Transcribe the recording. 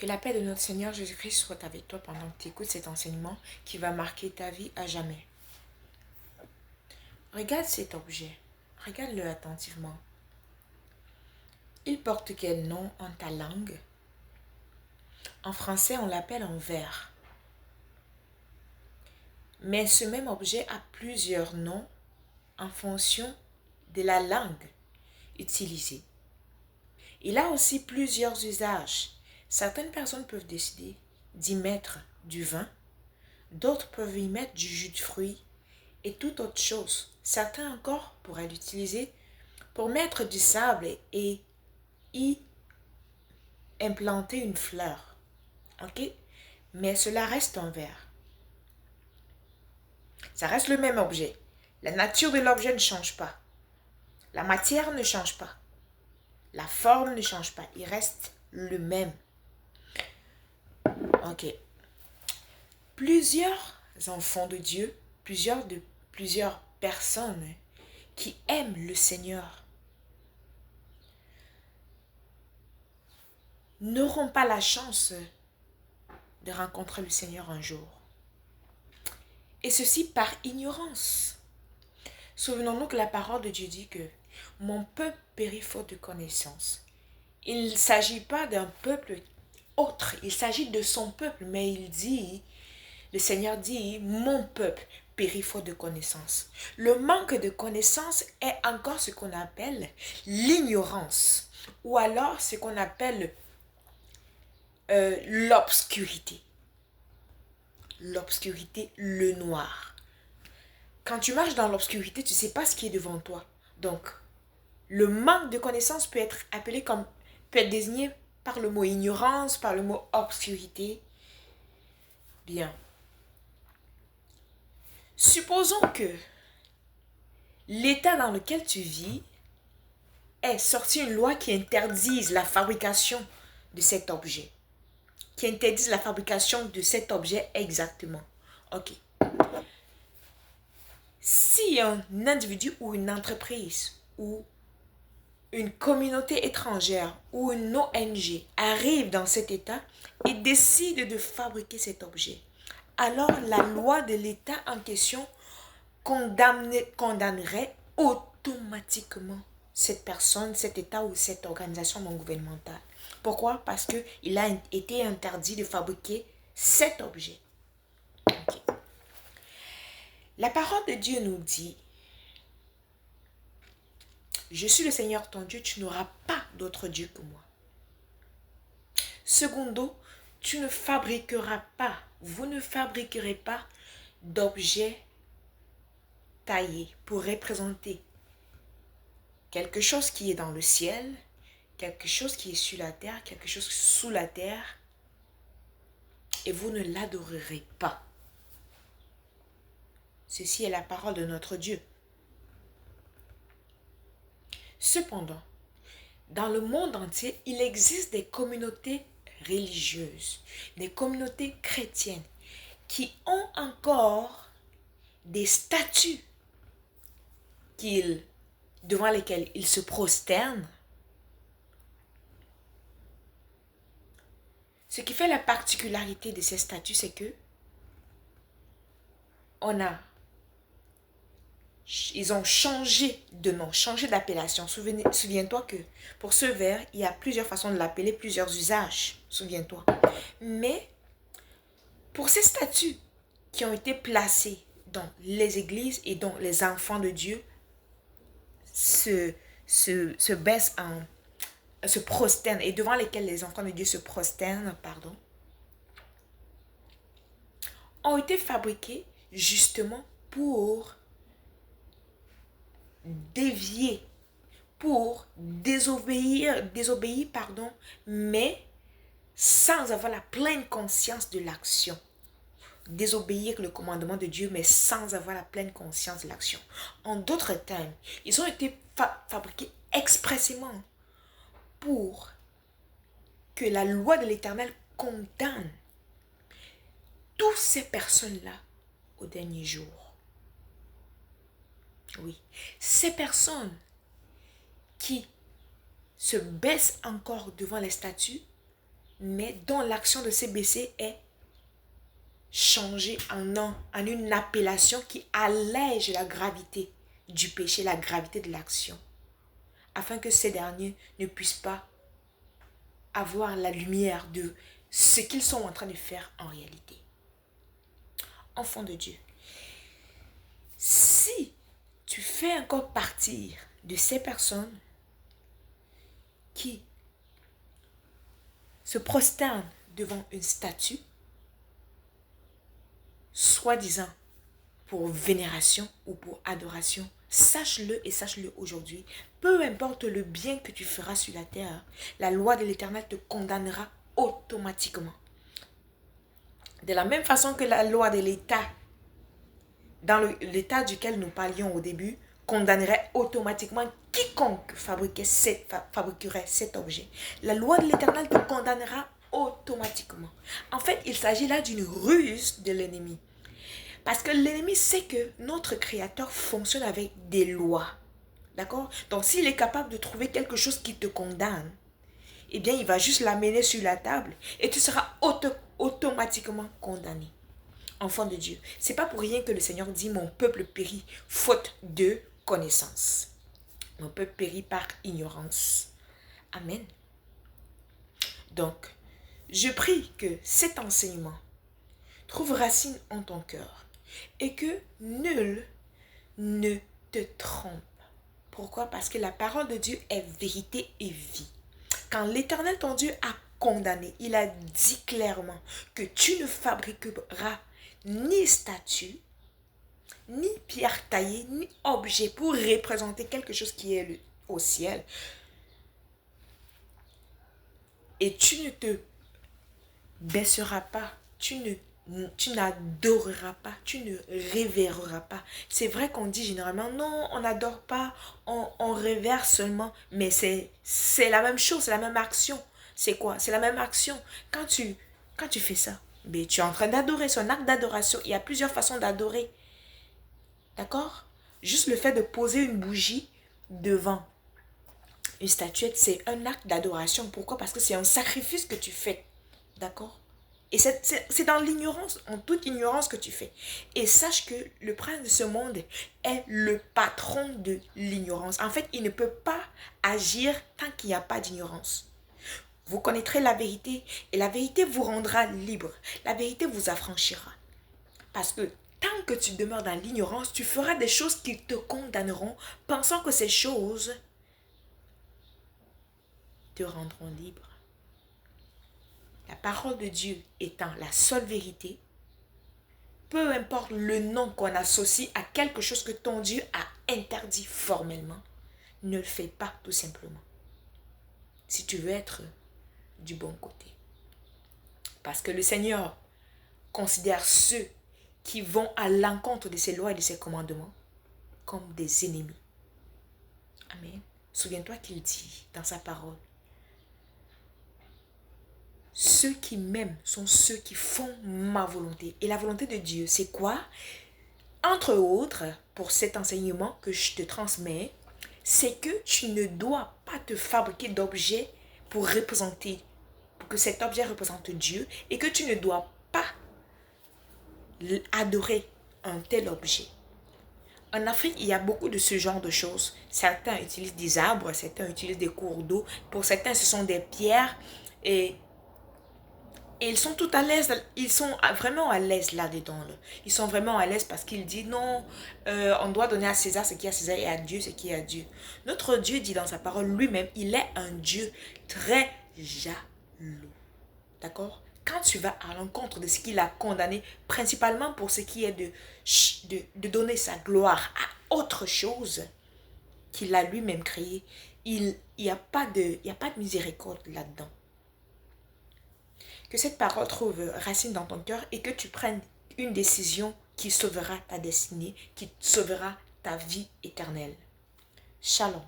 Que la paix de notre Seigneur Jésus-Christ soit avec toi pendant que tu écoutes cet enseignement qui va marquer ta vie à jamais. Regarde cet objet. Regarde-le attentivement. Il porte quel nom en ta langue? En français, on l'appelle un verre. Mais ce même objet a plusieurs noms en fonction de la langue utilisée. Il a aussi plusieurs usages. Certaines personnes peuvent décider d'y mettre du vin, d'autres peuvent y mettre du jus de fruits et toute autre chose. Certains encore pourraient l'utiliser pour mettre du sable et y implanter une fleur. Ok? Mais cela reste un verre. Ça reste le même objet. La nature de l'objet ne change pas. La matière ne change pas. La forme ne change pas. Il reste le même. Ok. Plusieurs enfants de Dieu, plusieurs personnes qui aiment le Seigneur n'auront pas la chance de rencontrer le Seigneur un jour. Et ceci par ignorance. Souvenons-nous que la parole de Dieu dit que mon peuple périt faute de connaissance. Il ne s'agit pas d'un peuple autre, il s'agit de son peuple, mais le Seigneur dit, mon peuple périt faute de connaissance. Le manque de connaissance est encore ce qu'on appelle l'ignorance, ou alors ce qu'on appelle l'obscurité. L'obscurité, le noir. Quand tu marches dans l'obscurité, tu ne sais pas ce qui est devant toi. Donc, le manque de connaissance peut être désigné par le mot ignorance, par le mot obscurité. Bien. Supposons que l'état dans lequel tu vis ait sorti une loi qui interdise la fabrication de cet objet. Qui interdise la fabrication de cet objet exactement. Ok. Si un individu ou une entreprise ou une communauté étrangère ou une ONG arrive dans cet état et décide de fabriquer cet objet, alors la loi de l'état en question condamnerait automatiquement cette personne, cet état ou cette organisation non gouvernementale. Pourquoi? Parce qu'il a été interdit de fabriquer cet objet. Okay. La parole de Dieu nous dit, je suis le Seigneur ton Dieu, tu n'auras pas d'autre Dieu que moi. Secondo, tu ne fabriqueras pas, vous ne fabriquerez pas d'objets taillés pour représenter quelque chose qui est dans le ciel, quelque chose qui est sur la terre, quelque chose sous la terre, et vous ne l'adorerez pas. Ceci est la parole de notre Dieu. Cependant, dans le monde entier, il existe des communautés religieuses, des communautés chrétiennes qui ont encore des statues devant lesquelles ils se prosternent. Ce qui fait la particularité de ces statues, c'est que ils ont changé de nom, changé d'appellation. Souviens-toi que pour ce verre, il y a plusieurs façons de l'appeler, plusieurs usages. Souviens-toi. Mais pour ces statues qui ont été placées dans les églises et dont les enfants de Dieu se baissent se prosternent et devant lesquels les enfants de Dieu se prosternent, ont été fabriqués justement pour dévier, pour désobéir, mais sans avoir la pleine conscience de l'action. Désobéir le commandement de Dieu, mais sans avoir la pleine conscience de l'action. En d'autres termes, ils ont été fabriqués expressément pour que la loi de l'Éternel condamne toutes ces personnes-là au dernier jour. Oui, ces personnes qui se baissent encore devant les statues mais dont l'action de CBC est changée en une appellation qui allège la gravité du péché, la gravité de l'action, afin que ces derniers ne puissent pas avoir la lumière de ce qu'ils sont en train de faire en réalité. Enfant de Dieu, si tu fais encore partie de ces personnes qui se prosternent devant une statue, soi-disant pour vénération ou pour adoration, sache-le et sache-le aujourd'hui, peu importe le bien que tu feras sur la terre, la loi de l'Éternel te condamnera automatiquement. De la même façon que la loi de l'État, dans l'état duquel nous parlions au début, condamnerait automatiquement quiconque fabriquerait cet objet. La loi de l'Éternel te condamnera automatiquement. En fait, il s'agit là d'une ruse de l'ennemi. Parce que l'ennemi sait que notre Créateur fonctionne avec des lois. D'accord? Donc, s'il est capable de trouver quelque chose qui te condamne, eh bien, il va juste l'amener sur la table et tu seras automatiquement condamné. Enfant de Dieu, c'est pas pour rien que le Seigneur dit: mon peuple périt faute de connaissance. Mon peuple périt par ignorance. Amen. Donc, je prie que cet enseignement trouve racine en ton cœur et que nul ne te trompe. Pourquoi? Parce que la parole de Dieu est vérité et vie. Quand l'Éternel ton Dieu a condamné, il a dit clairement que tu ne fabriqueras ni statue, ni pierre taillée, ni objet pour représenter quelque chose qui est au ciel. Et tu ne te baisseras pas, tu n'adoreras pas, tu ne révéreras pas. C'est vrai qu'on dit généralement, non, on n'adore pas, on révère seulement, mais c'est la même chose, c'est la même action. C'est quoi? C'est la même action. Quand tu fais ça, mais tu es en train d'adorer, c'est un acte d'adoration. Il y a plusieurs façons d'adorer. D'accord? Juste le fait de poser une bougie devant une statuette, c'est un acte d'adoration. Pourquoi? Parce que c'est un sacrifice que tu fais. D'accord? Et c'est dans l'ignorance, en toute ignorance que tu fais. Et sache que le prince de ce monde est le patron de l'ignorance. En fait, il ne peut pas agir tant qu'il n'y a pas d'ignorance. Vous connaîtrez la vérité et la vérité vous rendra libre. La vérité vous affranchira. Parce que tant que tu demeures dans l'ignorance, tu feras des choses qui te condamneront, pensant que ces choses te rendront libre. La parole de Dieu étant la seule vérité, peu importe le nom qu'on associe à quelque chose que ton Dieu a interdit formellement, ne le fais pas tout simplement. Si tu veux être du bon côté. Parce que le Seigneur considère ceux qui vont à l'encontre de ses lois et de ses commandements comme des ennemis. Amen. Souviens-toi qu'il dit dans sa parole: ceux qui m'aiment sont ceux qui font ma volonté. Et la volonté de Dieu, c'est quoi? Entre autres, pour cet enseignement que je te transmets, c'est que tu ne dois pas te fabriquer d'objets pour que cet objet représente Dieu, et que tu ne dois pas adorer un tel objet. En Afrique, il y a beaucoup de ce genre de choses. Certains utilisent des arbres, certains utilisent des cours d'eau. Pour certains, ce sont des pierres. Et ils sont tout à l'aise. Ils sont vraiment à l'aise là-dedans. Ils sont vraiment à l'aise parce qu'il dit non, on doit donner à César ce qui est à César et à Dieu ce qui est à Dieu. Notre Dieu dit dans sa parole lui-même, il est un Dieu très jaloux. D'accord? Quand tu vas à l'encontre de ce qu'il a condamné, principalement pour ce qui est de donner sa gloire à autre chose qu'il a lui-même créé, il n'y a pas de miséricorde là-dedans. Que cette parole trouve racine dans ton cœur et que tu prennes une décision qui sauvera ta destinée, qui sauvera ta vie éternelle. Shalom.